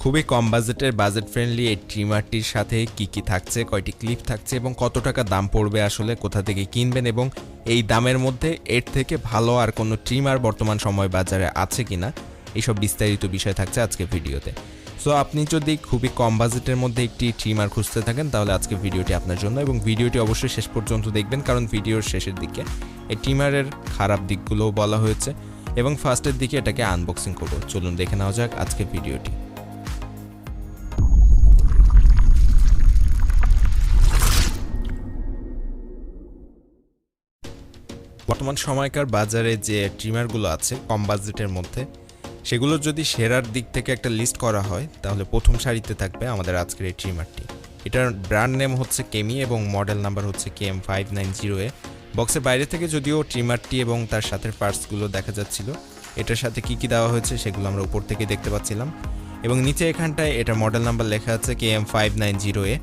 খুবই কম বাজেটের budget friendly এই ট্রিমারটির সাথে কি থাকছে, কয়টি ক্লিপ থাকছে এবং কত টাকা দাম পড়বে, আসলে কোথা থেকে কিনবেন এবং এই দামের মধ্যে এর থেকে ভালো আর কোনো ট্রিমার বর্তমান সময় বাজারে আছে কিনা, এইসব বিস্তারিত বিষয় থাকছে আজকে ভিডিওতে। সো আপনি যদি খুবই কম বাজেটের মধ্যে একটি ট্রিমার খুঁজতে থাকেন তাহলে আজকে ভিডিওটি আপনার জন্য, এবং ভিডিওটি অবশ্যই শেষ পর্যন্ত দেখবেন কারণ ভিডিওর শেষের দিকে এই ট্রিমারের খারাপ দিকগুলোও বলা হয়েছে এবং ফার্স্টের দিকে এটাকে আনবক্সিং করব। চলুন দেখে নেওয়া যাক আজকে ভিডিওটি। বর্তমান সময়কার বাজারে যে ট্রিমারগুলো আছে কম বাজেটের মধ্যে, সেগুলোর যদি সেরার দিক থেকে একটা লিস্ট করা হয় তাহলে প্রথম সারিতে থাকবে আমাদের আজকের এই ট্রিমারটি। এটার ব্র্যান্ড নেম হচ্ছে কেমি এবং মডেল নাম্বার হচ্ছে Km590a। বক্সের বাইরে থেকে যদিও ট্রিমারটি এবং তার সাথে পার্টসগুলো দেখা যাচ্ছিল, এটার সাথে কি দেওয়া হয়েছে সেগুলো আমরা উপর থেকে দেখতে পাচ্ছিলাম এবং নিচে এখানটায় এটার মডেল নাম্বার লেখা আছে Km590a।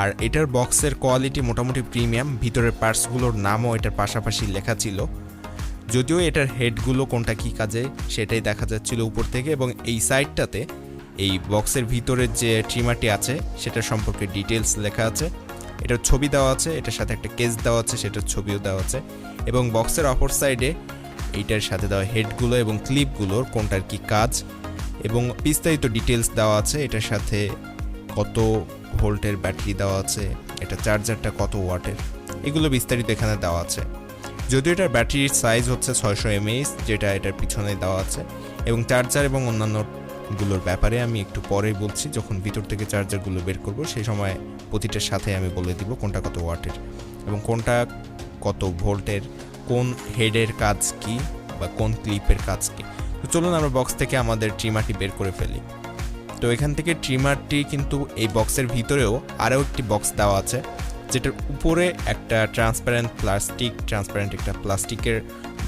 আর এটার বক্সের কোয়ালিটি মোটামুটি প্রিমিয়াম, ভিতরের পার্টসগুলোর নামও এটার পাশাপাশি লেখা ছিল, যদিও এটার হেডগুলো কোনটা কী কাজে সেটাই দেখা যাচ্ছিল উপর থেকে। এবং এই সাইডটাতে এই বক্সের ভিতরের যে ট্রিমারটি আছে সেটার সম্পর্কে ডিটেলস লেখা আছে, এটার ছবি দেওয়া আছে, এটার সাথে একটা কেস দেওয়া আছে, সেটার ছবিও দেওয়া আছে এবং বক্সের অপর সাইডে এইটার সাথে দেওয়া হেডগুলো এবং ক্লিপগুলোর কোনটার কি কাজ এবং বিস্তারিত ডিটেলস দেওয়া আছে। এটার সাথে কত ভোল্টের ব্যাটারি দেওয়া আছে, এটা চার্জারটা কত ওয়াটের, এগুলো বিস্তারিত এখানে দেওয়া আছে। যদিও এটার ব্যাটারির সাইজ হচ্ছে 600 mAh, যেটা এটার পিছনে দেওয়া আছে, এবং চার্জার এবং অন্যান্যগুলোর ব্যাপারে আমি একটু পরেই বলছি, যখন ভিতর থেকে চার্জারগুলো বের করব সেই সময় প্রতিটার সাথে আমি বলে দিব কোনটা কত ওয়াটের এবং কোনটা কত ভোল্টের, কোন হেডের কাজ কি বা কোন ক্লিপের কাজ কি। তো চলুন আমরা বক্স থেকে আমাদের ট্রিমারটি বের করে ফেলি। তো এখান থেকে ট্রিমারটি কিন্তু এই বক্সের ভিতরেও আরও একটি বক্স দেওয়া আছে, যেটার উপরে একটা ট্রান্সপারেন্ট একটা প্লাস্টিকের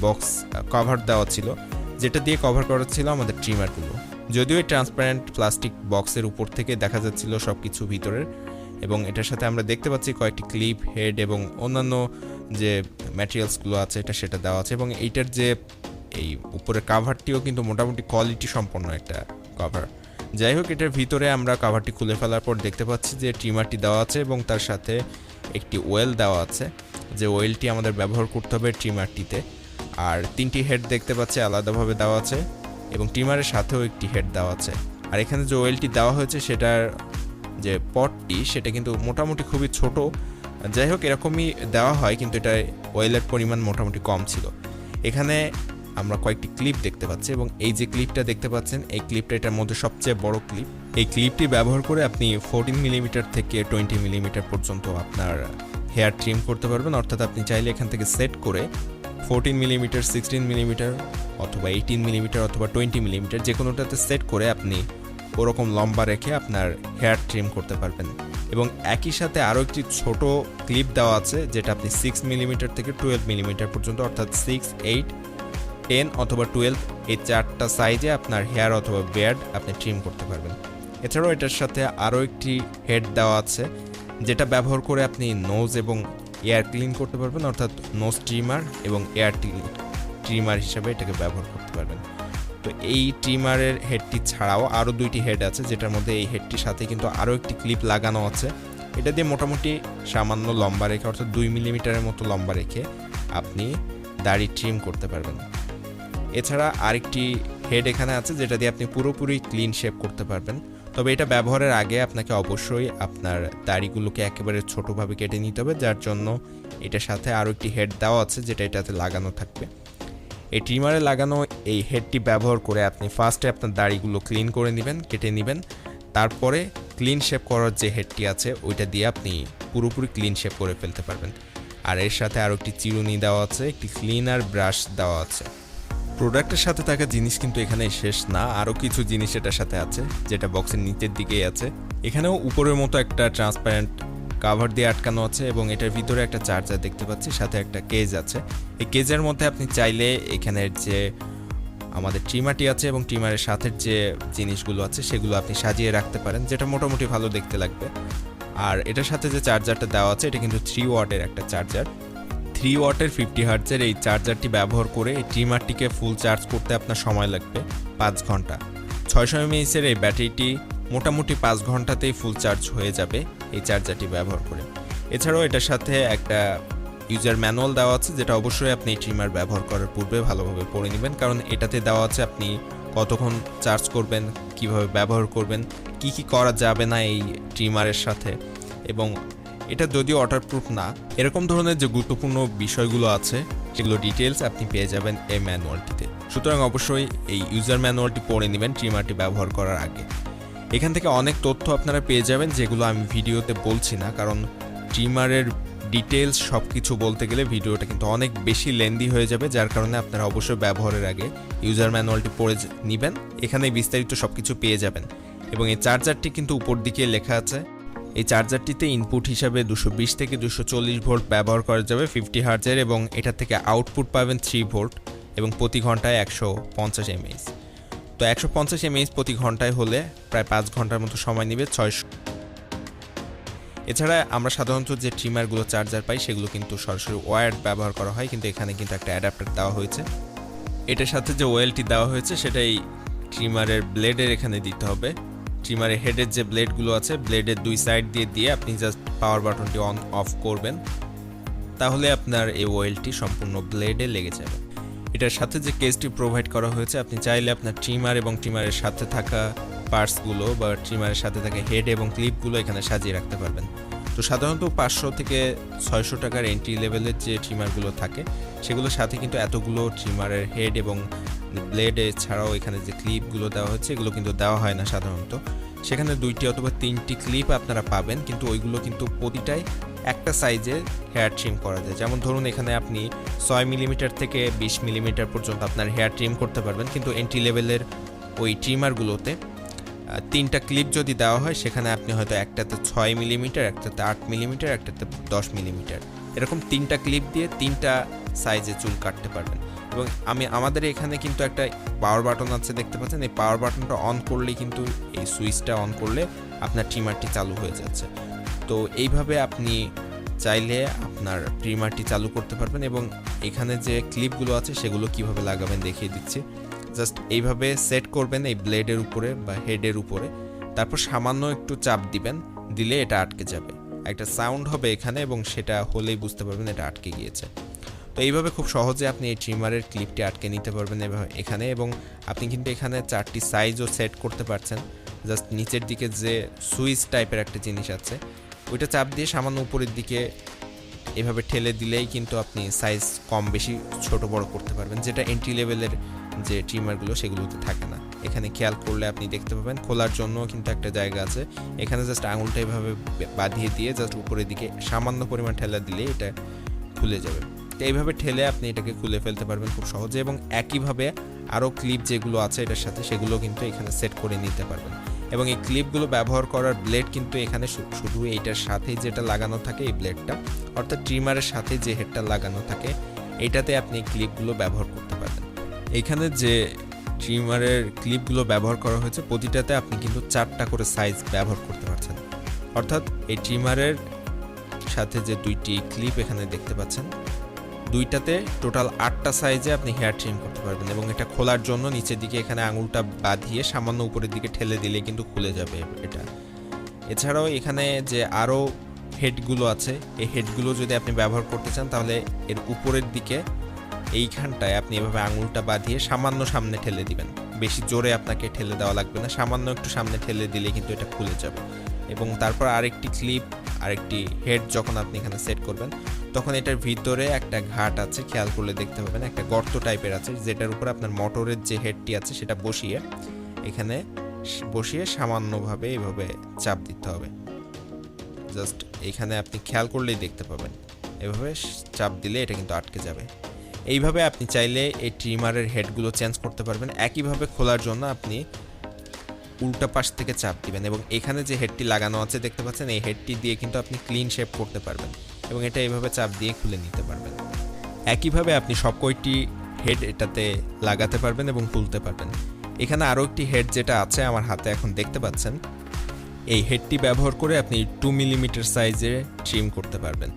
বক্স কভার দেওয়া ছিল, যেটা দিয়ে কভার করা ছিল আমাদের ট্রিমারগুলো। যদিও এই ট্রান্সপারেন্ট প্লাস্টিক বক্সের উপর থেকে দেখা যাচ্ছিল সব কিছু ভিতরের, এবং এটার সাথে আমরা দেখতে পাচ্ছি কয়েকটি ক্লিপ, হেড এবং অন্যান্য যে ম্যাটেরিয়ালসগুলো আছে সেটা দেওয়া আছে। এবং এইটার যে এই উপরের কাভারটিও কিন্তু মোটামুটি কোয়ালিটি সম্পন্ন একটা কভার। যাই হোক, এটার ভিতরে আমরা কাভারটি খুলে ফেলার পর দেখতে পাচ্ছি যে ট্রিমারটি দেওয়া আছে এবং তার সাথে একটি ওয়েল দেওয়া আছে, যে ওয়েলটি আমাদের ব্যবহার করতে হবে ট্রিমারটিতে। আর 3টি হেড দেখতে পাচ্ছি আলাদাভাবে দেওয়া আছে এবং ট্রিমারের সাথেও একটি হেড দেওয়া আছে। আর এখানে যে ওয়েলটি দেওয়া হয়েছে সেটার যে পটটি সেটা কিন্তু মোটামুটি খুবই ছোট। যাই হোক, এরকমই দেওয়া হয়, কিন্তু এটা ওয়েলের পরিমাণ মোটামুটি কম ছিল। এখানে আমরা কয়েকটি ক্লিপ দেখতে পাচ্ছি এবং এই যে ক্লিপটা দেখতে পাচ্ছেন এই ক্লিপটা এটার মধ্যে সবচেয়ে বড় ক্লিপ। এই ক্লিপটি ব্যবহার করে আপনি 14 মিলিমিটার থেকে 20 মিলিমিটার পর্যন্ত আপনার হেয়ার ট্রিম করতে পারবেন। অর্থাৎ আপনি চাইলে এখান থেকে সেট করে 14 মিলিমিটার, 16 মিলিমিটার অথবা 18 মিলিমিটার অথবা 20 মিলিমিটার যে কোনোটাতে সেট করে আপনি ওরকম লম্বা রেখে আপনার হেয়ার ট্রিম করতে পারবেন। এবং একই সাথে আরও একটি ছোট ক্লিপ দেওয়া আছে, যেটা আপনি 6 মিলিমিটার থেকে 12 মিলিমিটার পর্যন্ত, অর্থাৎ 6, 8, 10 অথবা 12 এই 4টা সাইজে আপনার হেয়ার অথবা বিয়ার্ড আপনি ট্রিম করতে পারবেন। এছাড়াও এটার সাথে আরও একটি হেড দেওয়া আছে, যেটা ব্যবহার করে আপনি নোজ এবং এয়ার ক্লিন করতে পারবেন, অর্থাৎ নোজ ট্রিমার এবং এয়ার ট্রিমার হিসাবে এটাকে ব্যবহার করতে পারবেন। তো এই ট্রিমারের হেডটি ছাড়াও আরও 2টি হেড আছে, যেটার মধ্যে এই হেডটির সাথে কিন্তু আরও একটি ক্লিপ লাগানো আছে। এটা দিয়ে মোটামুটি সামান্য লম্বা রেখে, অর্থাৎ 2 মিলিমিটারের মতো লম্বা রেখে আপনি দাড়ি ট্রিম করতে পারবেন। এছাড়া আরেকটি হেড এখানে আছে, যেটা দিয়ে আপনি পুরোপুরি ক্লিন শেপ করতে পারবেন। তবে এটা ব্যবহারের আগে আপনাকে অবশ্যই আপনার দাড়িগুলোকে একেবারে ছোটোভাবে কেটে নিতে হবে, যার জন্য এটার সাথে আরও একটি হেড দেওয়া আছে, যেটা এটাতে লাগানো থাকবে। এই ট্রিমারে লাগানো এই হেডটি ব্যবহার করে আপনি ফার্স্টে আপনার দাড়িগুলো ক্লিন করে নেবেন, কেটে নেবেন, তারপরে ক্লিন শেপ করার যে হেডটি আছে ওইটা দিয়ে আপনি পুরোপুরি ক্লিন শেপ করে ফেলতে পারবেন। আর এর সাথে আরও একটি চিরুনি দেওয়া আছে, একটি ক্লিনার ব্রাশ দেওয়া আছে। প্রোডাক্টের সাথে থাকা জিনিস কিন্তু এখানে শেষ না, আরও কিছু জিনিস এটার সাথে আছে, যেটা বক্সের নিচের দিকেই আছে। এখানেও উপরের মতো একটা ট্রান্সপারেন্ট কাভার দিয়ে আটকানো আছে এবং এটার ভিতরে একটা চার্জার দেখতে পাচ্ছি, সাথে একটা কেজ আছে। এই কেজের মধ্যে আপনি চাইলে এখানের যে আমাদের ট্রিমারটি আছে এবং ট্রিমারের সাথে যে জিনিসগুলো আছে সেগুলো আপনি সাজিয়ে রাখতে পারেন, যেটা মোটামুটি ভালো দেখতে লাগবে। আর এটার সাথে যে চার্জারটা দেওয়া আছে এটা কিন্তু 3 ওয়াটের একটা চার্জার। 3 ওয়াটের 50 হার্টজের এই চার্জারটি ব্যবহার করে এই ট্রিমারটিকে ফুল চার্জ করতে আপনার সময় লাগবে 5 ঘন্টা। 600 mAh এর এই ব্যাটারিটি মোটামুটি 5 ঘন্টাতেই ফুল চার্জ হয়ে যাবে এই চার্জারটি ব্যবহার করে। এছাড়াও এটার সাথে একটা ইউজার ম্যানুয়াল দেওয়া আছে, যেটা অবশ্যই আপনি ট্রিমার ব্যবহার করার পূর্বে ভালোভাবে পড়ে নেবেন, কারণ এটাতে দেওয়া আছে আপনি কতক্ষণ চার্জ করবেন, কিভাবে ব্যবহার করবেন, কি কি করা যাবে না এই ট্রিমারের সাথে। এবং এটা যদিও ওয়াটারপ্রুফ না, এরকম ধরনের যে গুরুত্বপূর্ণ বিষয়গুলো আছে সেগুলো ডিটেলস আপনি পেয়ে যাবেন এই ম্যানুয়ালটিতে। সুতরাং অবশ্যই এই ইউজার ম্যানুয়ালটি পড়ে নেবেন ট্রিমারটি ব্যবহার করার আগে। এখান থেকে অনেক তথ্য আপনারা পেয়ে যাবেন যেগুলো আমি ভিডিওতে বলছি না, কারণ ট্রিমারের ডিটেলস সব কিছু বলতে গেলে ভিডিওটা কিন্তু অনেক বেশি লেন্দি হয়ে যাবে, যার কারণে আপনারা অবশ্যই ব্যবহারের আগে ইউজার ম্যানুয়ালটি পড়ে নেবেন। এখানে বিস্তারিত সব কিছু পেয়ে যাবেন। এবং এই চার্জারটি কিন্তু উপর দিকে লেখা আছে, এই চার্জারটিতে ইনপুট হিসাবে 220 থেকে 240 ভোল্ট ব্যবহার করা যাবে 50 হার্জের, এবং এটা থেকে আউটপুট পাবেন 3 ভোল্ট এবং প্রতি ঘন্টায় 150 mAh। তো 150 mAh প্রতি ঘন্টায় হলে প্রায় 5 ঘন্টার মতো সময় নেবে 600। এছাড়া আমরা সাধারণত যে ট্রিমারগুলো চার্জার পাই সেগুলো কিন্তু সরাসরি ওয়্যার ব্যবহার করা হয়, কিন্তু এখানে কিন্তু একটা অ্যাডাপ্টার দেওয়া হয়েছে। এটার সাথে যে ওয়েলটি দেওয়া হয়েছে সেটাই ট্রিমারের ব্লেডের এখানে দিতে হবে। ট্রিমারের হেডের যে ব্লেডগুলো আছে, ব্লেডের দুই সাইড দিয়ে আপনি জাস্ট পাওয়ার বাটনটি অন অফ করবেন, তাহলে আপনার এই ওয়েলটি সম্পূর্ণ ব্লেডে লেগে যাবে। এটার সাথে যে কেসটি প্রোভাইড করা হয়েছে, আপনি চাইলে আপনার ট্রিমার এবং ট্রিমারের সাথে থাকা পার্টসগুলো বা ট্রিমারের সাথে থাকা হেড এবং ক্লিপগুলো এখানে সাজিয়ে রাখতে পারবেন। তো সাধারণত 500 থেকে 600 টাকার এন্ট্রি লেভেলের যে ট্রিমারগুলো থাকে সেগুলোর সাথে কিন্তু এতগুলো ট্রিমারের হেড এবং ব্লেড ছাড়াও এখানে যে ক্লিপগুলো দেওয়া হচ্ছে এগুলো কিন্তু দেওয়া হয় না সাধারণত। সেখানে 2টি অথবা 3টি ক্লিপ আপনারা পাবেন, কিন্তু ওইগুলো কিন্তু প্রতিটাই একটা সাইজে হেয়ার ট্রিম করা যায়। যেমন ধরুন এখানে আপনি 6 মিলিমিটার থেকে 20 মিলিমিটার পর্যন্ত আপনার হেয়ার ট্রিম করতে পারবেন, কিন্তু এন্ট্রি লেভেলের ওই ট্রিমারগুলোতে 3টা ক্লিপ যদি দেওয়া হয় সেখানে আপনি হয়তো একটাতে 6 মিলিমিটার, একটাতে 8 মিলিমিটার, একটাতে 10 মিলিমিটার, এরকম 3টা ক্লিপ দিয়ে 3টা সাইজে চুল কাটতে পারবেন। এবং আমাদের এখানে কিন্তু একটা পাওয়ার বাটন আছে, দেখতে পাচ্ছেন। এই পাওয়ার বাটনটা অন করলেই কিন্তু এই সুইচটা অন করলে আপনার ট্রিমারটি চালু হয়ে যাচ্ছে। তো এইভাবে আপনি চাইলে আপনার ট্রিমারটি চালু করতে পারবেন। এবং এখানে যে ক্লিপগুলো আছে সেগুলো কিভাবে লাগাবেন দেখিয়ে দিচ্ছি। জাস্ট এইভাবে সেট করবেন এই ব্লেডের উপরে বা হেডের উপরে, তারপর সামান্য একটু চাপ দিবেন, দিলে এটা আটকে যাবে। একটা সাউন্ড হবে এখানে এবং সেটা হলেই বুঝতে পারবেন এটা আটকে গিয়েছে। তো এইভাবে খুব সহজে আপনি এই ট্রিমারের ক্লিপটি আটকে নিতে পারবেন এখানে। এবং আপনি কিন্তু এখানে 4টি সাইজও সেট করতে পারছেন। জাস্ট নিচের দিকে যে সুইচ টাইপের একটা জিনিস আছে ওইটা চাপ দিয়ে সামান্য উপরের দিকে এভাবে ঠেলে দিলেই কিন্তু আপনি সাইজ কম বেশি ছোট বড় করতে পারবেন, যেটা এন্ট্রি লেভেলের যে ট্রিমারগুলো সেগুলোতে থাকে না। এখানে খেয়াল করলে আপনি দেখতে পাবেন খোলার জন্য কিন্তু একটা জায়গা আছে। এখানে জাস্ট আঙুলটা এভাবে বাঁধিয়ে দিয়ে জাস্ট উপরের দিকে সামান্য পরিমাণ ঠেলা দিলে এটা খুলে যাবে। তো এইভাবে ঠেলে আপনি এটাকে খুলে ফেলতে পারবেন খুব সহজে। এবং একইভাবে আরও ক্লিপ যেগুলো আছে এটার সাথে সেগুলো কিন্তু এখানে সেট করে নিতে পারবেন। এবং এই ক্লিপগুলো ব্যবহার করার ব্লেড কিন্তু এখানে শুধু এইটার সাথেই যেটা লাগানো থাকে এই ব্লেডটা, অর্থাৎ ট্রিমারের সাথে যে হেডটা লাগানো থাকে এইটাতে আপনি ক্লিপগুলো ব্যবহার করতে পারবেন। এখানে যে ট্রিমারের ক্লিপগুলো ব্যবহার করা হয়েছে প্রতিটাতে আপনি কিন্তু 4টা করে সাইজ ব্যবহার করতে পারছেন। অর্থাৎ এই ট্রিমারের সাথে যে 2টি ক্লিপ এখানে দেখতে পাচ্ছেন, 2টাতে টোটাল 8টা সাইজে আপনি হেয়ার ট্রিম করতে পারবেন। এবং এটা খোলার জন্য নিচের দিকে এখানে আঙুলটা বাঁধিয়ে সামান্য উপরের দিকে ঠেলে দিলে কিন্তু খুলে যাবে এটা। এছাড়াও এখানে যে আরও হেডগুলো আছে, এই হেডগুলো যদি আপনি ব্যবহার করতে চান তাহলে এর উপরের দিকে এইখানটায় আপনি এভাবে আঙুলটা বাঁধিয়ে সামান্য সামনে ঠেলে দিবেন। বেশি জোরে আপনাকে ঠেলে দেওয়া লাগবে না, সামান্য একটু সামনে ঠেলে দিলে কিন্তু এটা খুলে যাবে। এবং তারপর আরেকটি ক্লিপ, আরেকটি হেড যখন আপনি এখানে সেট করবেন তখন এটার ভিতরে একটা ঘাট আছে, খেয়াল করলে দেখতে পাবেন একটা গর্ত টাইপের আছে, যেটার উপর আপনার মোটরের যে হেডটি আছে সেটা বসিয়ে এখানে সামান্যভাবে এইভাবে চাপ দিতে হবে। জাস্ট এখানে আপনি খেয়াল করলেই দেখতে পাবেন এভাবে চাপ দিলে এটা কিন্তু আটকে যাবে। এইভাবে আপনি চাইলে এই ট্রিমারের হেডগুলো চেঞ্জ করতে পারবেন। একইভাবে খোলার জন্য আপনি উল্টা পাশ থেকে চাপ দিবেন এবং এখানে যে হেডটি লাগানো আছে দেখতে পাচ্ছেন, এই হেডটি দিয়ে কিন্তু আপনি ক্লিন শেপ করতে পারবেন এবং এটা এইভাবে চাপ দিয়ে খুলে নিতে পারবেন। একইভাবে আপনি সব কয়টি হেড এটাতে লাগাতে পারবেন এবং খুলতে পারবেন। এখানে আরও একটি হেড যেটা আছে আমার হাতে এখন দেখতে পাচ্ছেন, এই হেডটি ব্যবহার করে আপনি 2 মিলিমিটার সাইজে ট্রিম করতে পারবেন।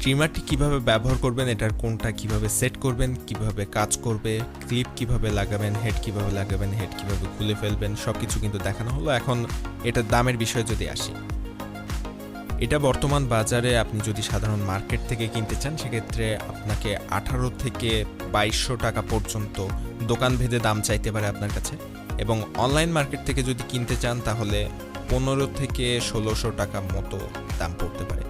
ট্রিমারটি কিভাবে ব্যবহার করবেন, এটার কোনটা কিভাবে সেট করবেন, কিভাবে কাজ করবে, ক্লিপ কিভাবে লাগাবেন, হেড কিভাবে লাগাবেন, হেড কিভাবে খুলে ফেলবেন, সবকিছু কিন্তু দেখানো হলো। এখন এটার দামের বিষয়ে যদি আসি, এটা বর্তমান বাজারে আপনি যদি সাধারণ মার্কেট থেকে কিনতে চান সেক্ষেত্রে আপনাকে 18 থেকে 2200 টাকা পর্যন্ত দোকান ভেদে দাম চাইতে পারে আপনার কাছে, এবং অনলাইন মার্কেট থেকে যদি কিনতে চান তাহলে 15 থেকে 1600 টাকা মতো দাম পড়তে পারে।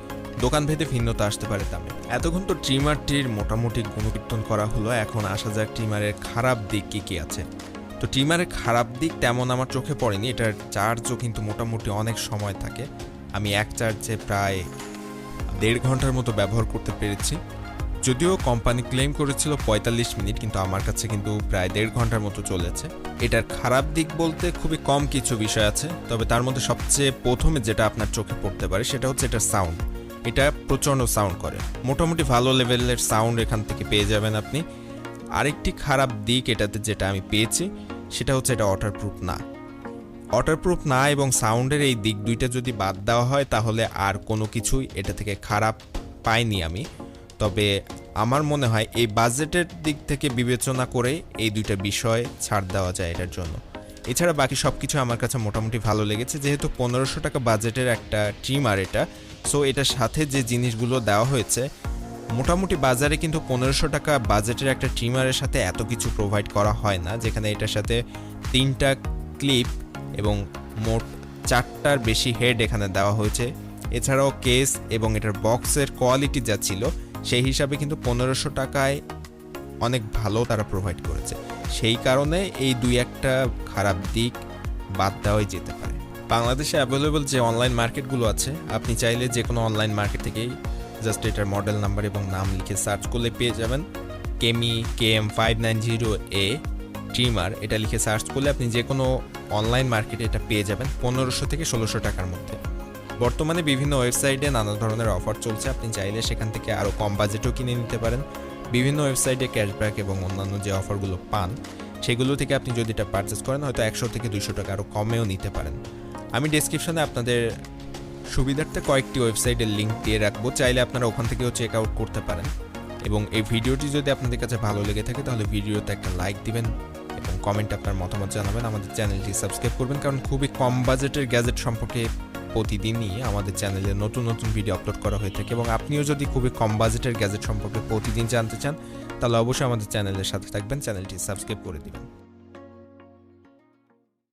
দোকান ভেদে ভিন্নতা আসতে পারে দামে। এতক্ষণ তো ট্রিমারটির মোটামুটি গুণকীর্তন করা হলো, এখন আসা যাক ট্রিমারের খারাপ দিক কী কী আছে। তো ট্রিমারের খারাপ দিক তেমন আমার চোখে পড়েনি, এটার চার্জও কিন্তু মোটামুটি অনেক সময় থাকে। আমি এক চার্জে প্রায় 1.5 ঘন্টার মতো ব্যবহার করতে পেরেছি। যদিও কোম্পানি ক্লেম করেছিল 45 মিনিট, কিন্তু আমার কাছে কিন্তু প্রায় 1.5 ঘন্টার মতো চলেছে। এটার খারাপ দিক বলতে খুবই কম কিছু বিষয় আছে, তবে তার মধ্যে সবচেয়ে প্রথমে যেটা আপনার চোখে পড়তে পারে সেটা হচ্ছে এটার সাউন্ড। এটা প্রচণ্ড সাউন্ড করে, মোটামুটি ভালো লেভেলের সাউন্ড এখান থেকে পেয়ে যাবেন আপনি। আরেকটি খারাপ দিক এটাতে যেটা আমি পেয়েছি সেটা হচ্ছে এটা ওয়াটারপ্রুফ না। ওয়াটারপ্রুফ না এবং সাউন্ডের এই দিক দুইটা যদি বাদ দেওয়া হয় তাহলে আর কোনো কিছুই এটা থেকে খারাপ পাইনি আমি। তবে আমার মনে হয় এই বাজেটের দিক থেকে বিবেচনা করে এই দুইটা বিষয় ছাড় দেওয়া যায় এটার জন্য। এছাড়া বাকি সব কিছু আমার কাছে মোটামুটি ভালো লেগেছে। যেহেতু 1500 টাকা বাজেটের একটা ট্রিমার এটা, সো এটার সাথে যে জিনিসগুলো দেওয়া হয়েছে মোটামুটি বাজারে কিন্তু 1500 টাকা বাজেটের একটা ট্রিমারের সাথে এত কিছু প্রোভাইড করা হয় না, যেখানে এটার সাথে 3টা ক্লিপ এবং মোট 4টার বেশি হেড এখানে দেওয়া হয়েছে। এছাড়াও কেস এবং এটার বক্সের কোয়ালিটি যা ছিল সেই হিসাবে কিন্তু 1500 টাকায় অনেক ভালো তারা প্রোভাইড করেছে। সেই কারণে এই দুই একটা খারাপ দিক বাদ দেওয়াই যেতে পারে। বাংলাদেশে অ্যাভেলেবল যে অনলাইন মার্কেটগুলো আছে, আপনি চাইলে যে কোনো অনলাইন মার্কেট থেকেই জাস্ট এটার মডেল নাম্বার এবং নাম লিখে সার্চ করলে পেয়ে যাবেন। Km590a ট্রিমার এটা লিখে সার্চ করলে আপনি যে কোনো অনলাইন মার্কেটে এটা পেয়ে যাবেন 1500 থেকে 1600 টাকার মধ্যে। বর্তমানে বিভিন্ন ওয়েবসাইটে নানা ধরনের অফার চলছে, আপনি চাইলে সেখান থেকে আরও কম বাজেটেও কিনে নিতে পারেন। বিভিন্ন ওয়েবসাইটে ক্যাশব্যাক এবং অন্যান্য যে অফারগুলো পান সেগুলো থেকে আপনি যদি এটা পারচেস করেন হয়তো 100 থেকে 200 টাকা আরও কমেও নিতে পারেন। আমি ডেসক্রিপশনে আপনাদের সুবিধার্থে কয়েকটি ওয়েবসাইটের লিঙ্ক দিয়ে রাখবো, চাইলে আপনারা ওখান থেকেও চেক আউট করতে পারেন। এবং এই ভিডিওটি যদি আপনাদের কাছে ভালো লেগে থাকে তাহলে ভিডিওতে একটা লাইক দিবেন এবং কমেন্টে আপনার মতামত জানাবেন। আমাদের চ্যানেলটি সাবস্ক্রাইব করবেন, কারণ খুবই কম বাজেটের গ্যাজেট সম্পর্কে প্রতিদিনই আমাদের চ্যানেলে নতুন নতুন ভিডিও আপলোড করা হয়ে থাকে। এবং আপনিও যদি খুবই কম বাজেটের গ্যাজেট সম্পর্কে প্রতিদিন জানতে চান তাহলে অবশ্যই আমাদের চ্যানেলের সাথে থাকবেন, চ্যানেলটি সাবস্ক্রাইব করে দিবেন।